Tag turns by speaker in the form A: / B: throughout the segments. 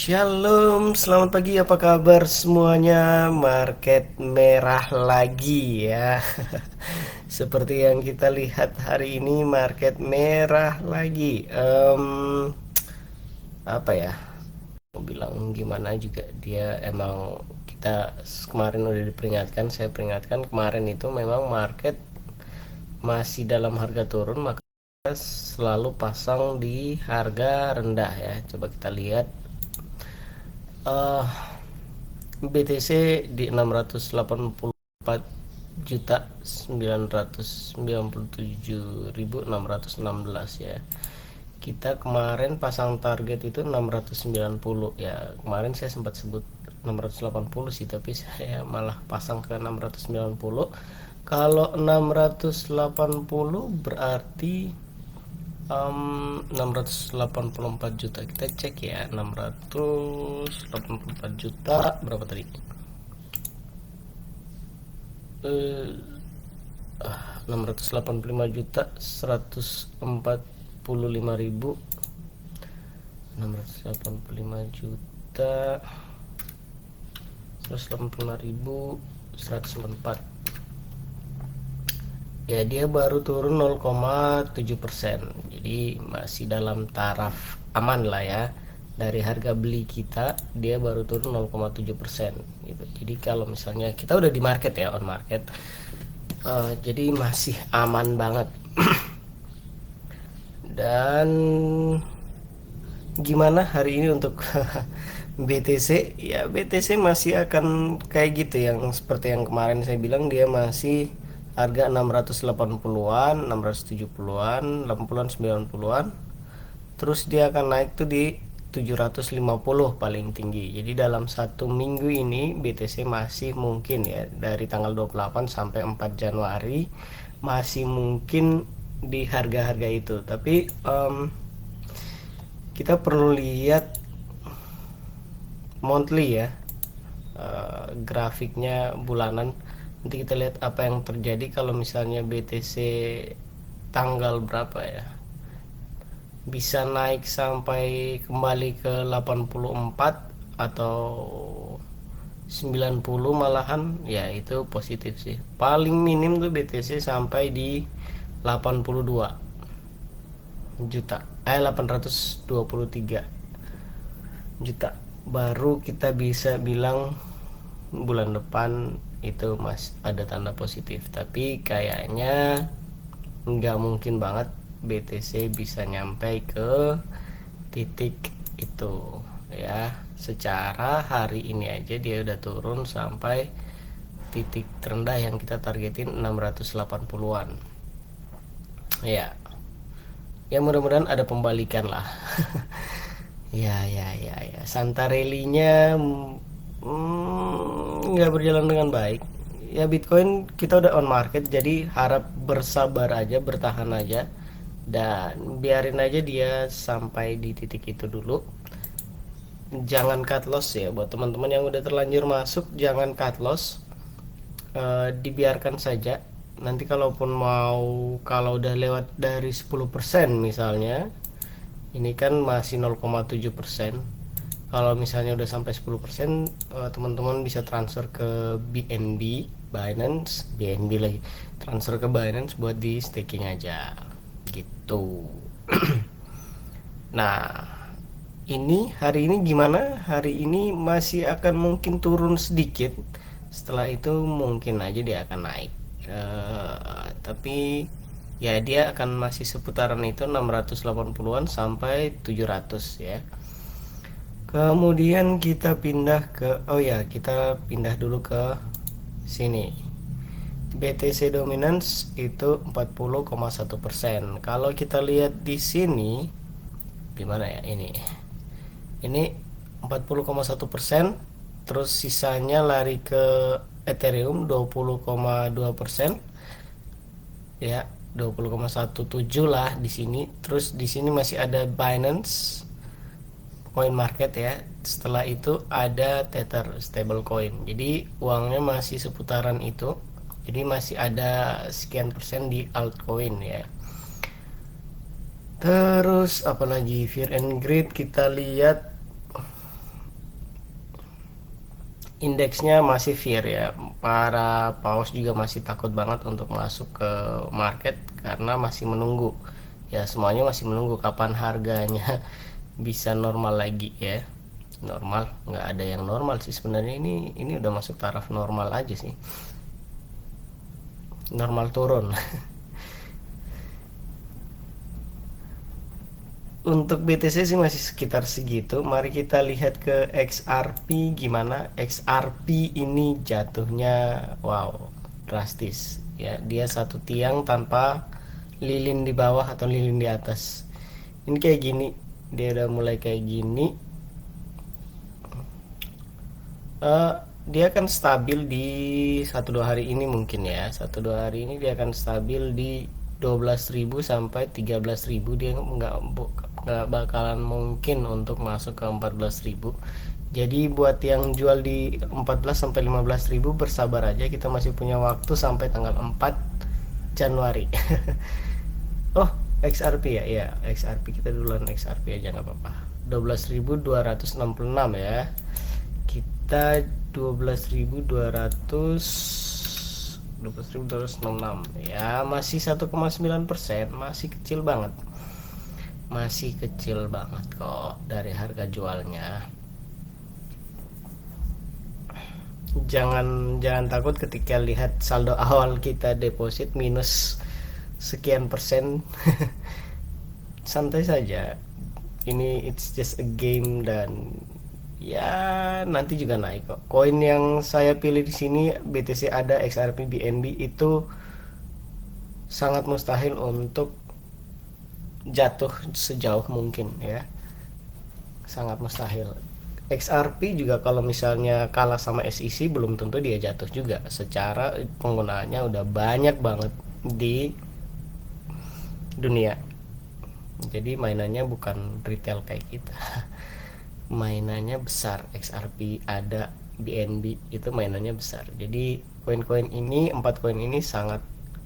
A: Shalom, selamat pagi. Apa kabar semuanya? Market merah lagi ya. Seperti yang kita lihat hari ini, market merah lagi. Apa ya? Mau bilang gimana juga, dia emang kita kemarin udah diperingatkan. Saya peringatkan kemarin itu memang market masih dalam harga turun, maka selalu pasang di harga rendah ya. Coba kita lihat. BTC di 684 juta 997.616 ya. Kita kemarin pasang target itu 690 ya. Kemarin saya sempat sebut 680 sih, tapi saya malah pasang ke 690. Kalau 680 berarti 684 juta. Kita cek ya, 684 juta berapa tadi? 685 juta 145.000. 685 juta 184 ya. Dia baru turun 0,7%, jadi masih dalam taraf aman lah ya. Dari harga beli kita dia baru turun 0,7% gitu. Jadi kalau misalnya kita udah di market ya, on market, jadi masih aman banget. Dan gimana hari ini untuk BTC ya? BTC masih akan kayak gitu, yang seperti yang kemarin saya bilang, dia masih harga 680-an, 670-an, 80-an, 90-an. Terus dia akan naik tuh di 750 paling tinggi. Jadi dalam satu minggu ini BTC masih mungkin ya, dari tanggal 28 sampai 4 Januari masih mungkin di harga-harga itu. Tapi kita perlu lihat monthly ya, grafiknya bulanan. Nanti kita lihat apa yang terjadi kalau misalnya BTC tanggal berapa ya bisa naik sampai kembali ke 84 atau 90 malahan ya, itu positif sih. Paling minim tuh BTC sampai di 82 juta, 823 juta, baru kita bisa bilang bulan depan itu mas ada tanda positif. Tapi kayaknya nggak mungkin banget BTC bisa nyampe ke titik itu ya. Secara hari ini aja dia udah turun sampai titik terendah yang kita targetin 680-an ya. Ya mudah-mudahan ada pembalikan lah. Ya, Santarelli-nya nggak berjalan dengan baik ya. Bitcoin kita udah on market, jadi harap bersabar aja, bertahan aja, dan biarin aja dia sampai di titik itu dulu. Jangan cut loss ya, buat teman-teman yang udah terlanjur masuk, jangan cut loss. Dibiarkan saja. Nanti kalaupun mau, kalau udah lewat dari 10% misalnya, ini kan masih 0,7%. Kalau misalnya udah sampai 10%, teman-teman bisa transfer ke BNB, Binance, BNB lagi, transfer ke Binance buat di staking aja gitu. Nah, ini hari ini gimana? Hari ini masih akan mungkin turun sedikit. Setelah itu mungkin aja dia akan naik. Tapi ya dia akan masih seputaran itu 680-an sampai 700 ya. Kemudian kita pindah ke, oh ya, kita pindah dulu ke sini. BTC dominance itu 40,1%. Kalau kita lihat di sini, gimana ya ini? Ini 40,1%, terus sisanya lari ke Ethereum 20,2% ya, 20,17 lah di sini. Terus di sini masih ada Binance Coin Market ya. Setelah itu ada Tether stablecoin. Jadi uangnya masih seputaran itu. Jadi masih ada sekian persen di altcoin ya. Terus apalagi Fear and Greed kita lihat indeksnya masih fear ya, para paus juga masih takut banget untuk masuk ke market karena masih menunggu ya, semuanya masih menunggu kapan harganya bisa normal lagi ya. Normal, nggak ada yang normal sih sebenarnya, ini udah masuk taraf normal aja sih, normal turun. Untuk BTC sih masih sekitar segitu. Mari kita lihat ke XRP gimana. XRP ini jatuhnya wow, drastis ya. Dia satu tiang tanpa lilin di bawah atau lilin di atas. Ini kayak gini. Dia udah mulai kayak gini. Dia akan stabil di 1-2 hari ini mungkin ya. 1-2 hari ini dia akan stabil di 12.000 sampai 13.000. Dia nggak bakalan mungkin untuk masuk ke 14.000. Jadi buat yang jual di 14 sampai 15.000 bersabar aja, kita masih punya waktu sampai tanggal 4 Januari. Oh, XRP ya. Ya, XRP kita duluan, XRP aja nggak apa-apa. 12.266 ya. Kita 12.266 ya, masih 1,9%, masih kecil banget, masih kecil banget kok dari harga jualnya. Jangan takut ketika lihat saldo awal kita deposit minus sekian persen. Santai saja, ini it's just a game dan ya nanti juga naik kok. Koin yang saya pilih di sini BTC ada, XRP, BNB itu sangat mustahil untuk jatuh sejauh mungkin ya, sangat mustahil. XRP juga kalau misalnya kalah sama SEC belum tentu dia jatuh juga, secara penggunaannya udah banyak banget di dunia. Jadi mainannya bukan retail kayak kita. Mainannya besar. XRP ada, BNB itu mainannya besar. Jadi koin-koin ini, 4 koin ini sangat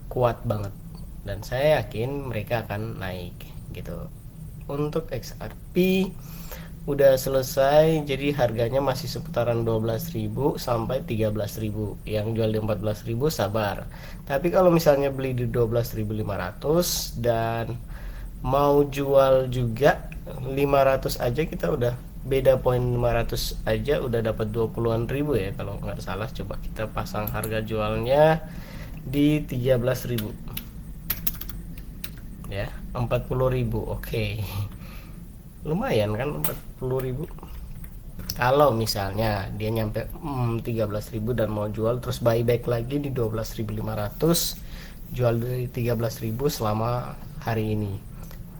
A: kuat banget dan saya yakin mereka akan naik gitu. Untuk XRP udah selesai, jadi harganya masih seputaran 12.000 sampai 13.000. Yang jual di 14.000 sabar. Tapi kalau misalnya beli di 12.500 dan mau jual juga 500 aja, kita udah beda poin 500 aja udah dapat 20-an ribu ya kalau nggak salah. Coba kita pasang harga jualnya di 13.000 ya, 40.000. Oke, lumayan kan 40.000. Kalau misalnya dia nyampe 13.000 dan mau jual terus buyback lagi di 12.500, jual dari 13.000 selama hari ini,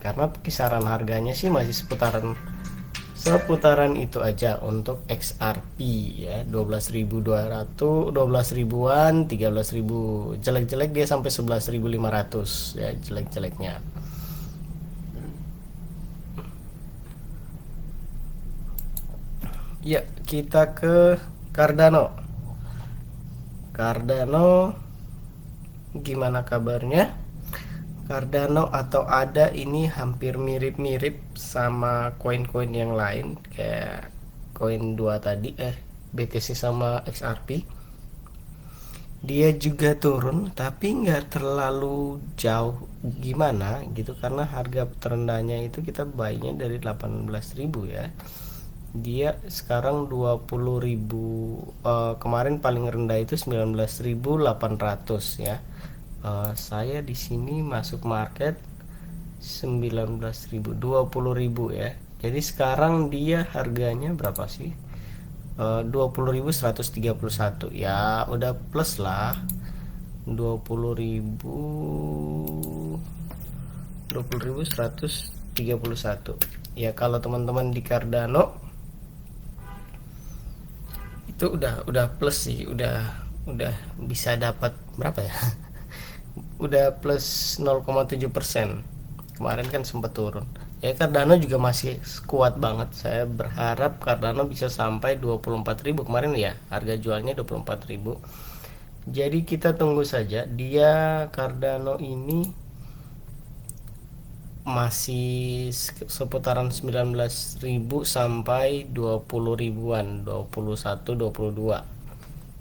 A: karena kisaran harganya sih masih seputaran itu aja untuk XRP ya. 12.200, 12 ribuan, 13.000, jelek-jelek dia sampai 11.500 ya, jelek-jeleknya. Ya, kita ke Cardano. Cardano gimana kabarnya? Cardano atau ADA ini hampir mirip-mirip sama koin-koin yang lain kayak koin 2 tadi, BTC sama XRP. Dia juga turun tapi nggak terlalu jauh gimana gitu, karena harga terendahnya itu kita buy-nya dari 18.000 ya. Dia sekarang 20.000, kemarin paling rendah itu 19.800 ya. Saya di sini masuk market 19.000, 20.000 ya. Jadi sekarang dia harganya berapa sih? 20.131 ya, udah plus lah. 20.131 ya. Kalau teman-teman di Cardano itu udah plus sih, udah bisa dapat berapa ya? Udah plus 0,7%. Kemarin kan sempat turun ya. Cardano juga masih kuat banget. Saya berharap Cardano bisa sampai 24.000 kemarin ya, harga jualnya 24.000. Jadi kita tunggu saja. Dia Cardano ini masih seputaran 19.000 sampai 20 ribuan, 21, 22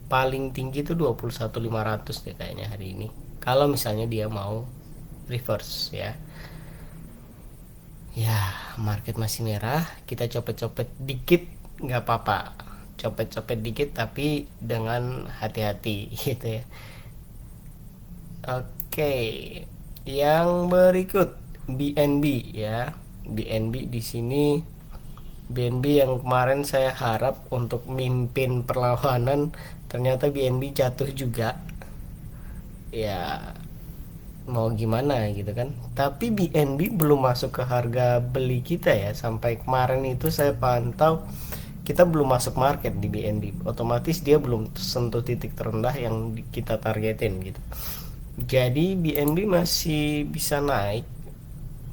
A: paling tinggi itu 21.500 deh kayaknya hari ini, kalau misalnya dia mau reverse ya. Ya, market masih merah, kita copet-copet dikit nggak apa-apa, copet-copet dikit tapi dengan hati-hati gitu ya. Oke, yang berikut BNB ya. BNB di sini, BNB yang kemarin saya harap untuk mimpin perlawanan, ternyata BNB jatuh juga. Ya, mau gimana gitu kan. Tapi BNB belum masuk ke harga beli kita ya. Sampai kemarin itu saya pantau kita belum masuk market di BNB. Otomatis dia belum sentuh titik terendah yang kita targetin gitu. Jadi BNB masih bisa naik.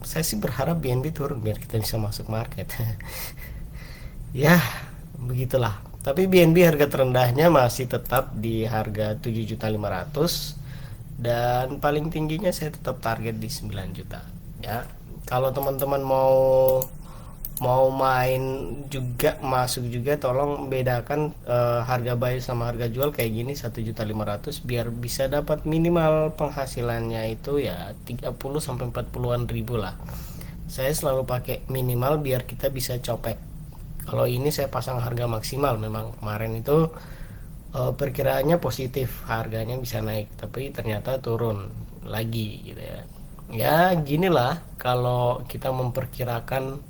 A: Saya sih berharap BNB turun biar kita bisa masuk market. Ya, begitulah. Tapi BNB harga terendahnya masih tetap di harga 7.500.000 dan paling tingginya saya tetap target di 9 juta. Ya. Kalau teman-teman mau main juga, masuk juga, tolong bedakan harga buy sama harga jual kayak gini 1.500.000 biar bisa dapat minimal penghasilannya itu ya 30 sampai 40-an ribu lah. Saya selalu pakai minimal biar kita bisa copek. Kalau ini saya pasang harga maksimal, memang kemarin itu perkiraannya positif, harganya bisa naik tapi ternyata turun lagi gitu ya. Ya ginilah, kalau kita memperkirakan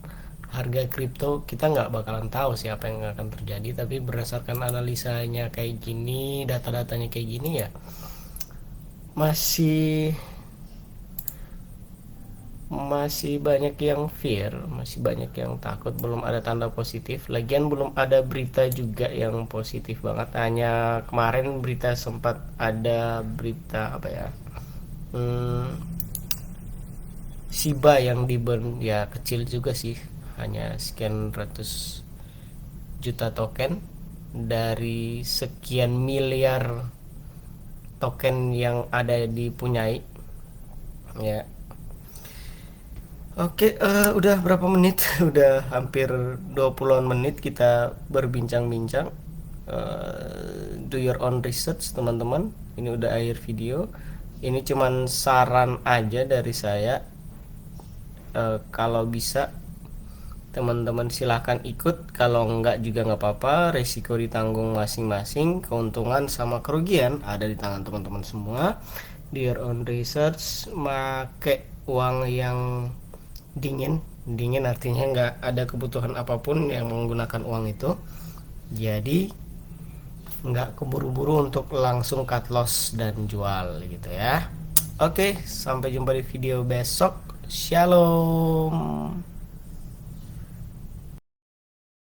A: harga kripto kita nggak bakalan tahu siapa yang akan terjadi, tapi berdasarkan analisanya kayak gini, data-datanya kayak gini ya, masih banyak yang fear, masih banyak yang takut, belum ada tanda positif. Lagian belum ada berita juga yang positif banget, hanya kemarin berita sempat ada berita apa ya, Shiba yang di burn ya, kecil juga sih, hanya sekian ratus juta token dari sekian miliar token yang ada dipunyai ya. Oke, udah berapa menit? Udah hampir 20-an menit kita berbincang-bincang. Do your own research teman-teman. Ini udah akhir video. Ini cuman saran aja dari saya. Kalau bisa teman-teman silahkan ikut, kalau enggak juga nggak apa-apa, resiko ditanggung masing-masing, keuntungan sama kerugian ada di tangan teman-teman semua. Do your own research, make uang yang dingin artinya nggak ada kebutuhan apapun yang menggunakan uang itu, jadi nggak keburu-buru untuk langsung cut loss dan jual gitu ya. Oke, sampai jumpa di video besok. Shalom.